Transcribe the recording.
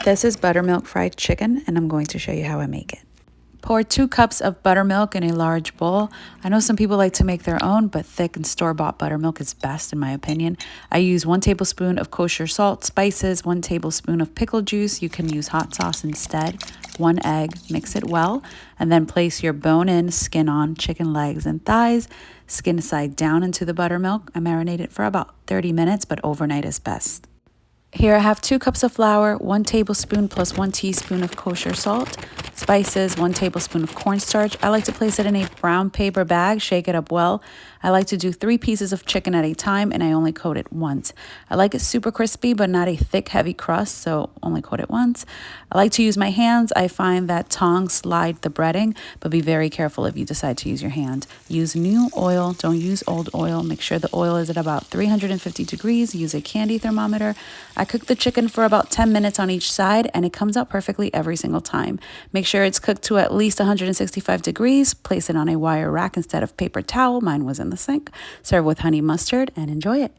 This is buttermilk fried chicken, and I'm going to show you how I make it. Pour 2 cups of buttermilk in a large bowl. I know some people like to make their own, but thick and store-bought buttermilk is best in my opinion. I use 1 tablespoon of kosher salt, spices, 1 tablespoon of pickle juice. You can use hot sauce instead. 1 egg, mix it well, and then place your bone-in, skin-on chicken legs and thighs, skin side down into the buttermilk. I marinate it for about 30 minutes, but overnight is best. Here I have 2 cups of flour, 1 tablespoon plus 1 teaspoon of kosher salt, spices, 1 tablespoon of cornstarch. I like to place it in a brown paper bag, shake it up well. I like to do 3 pieces of chicken at a time, and I only coat it once. I like it super crispy, but not a thick, heavy crust, so only coat it once. I like to use my hands. I find that tongs slide the breading, but be very careful if you decide to use your hand. Use new oil, don't use old oil. Make sure the oil is at about 350 degrees. Use a candy thermometer. I cook the chicken for about 10 minutes on each side, and it comes out perfectly every single time. Make sure it's cooked to at least 165 degrees. Place it on a wire rack instead of paper towel. Mine was in the sink. Serve with honey mustard and enjoy it.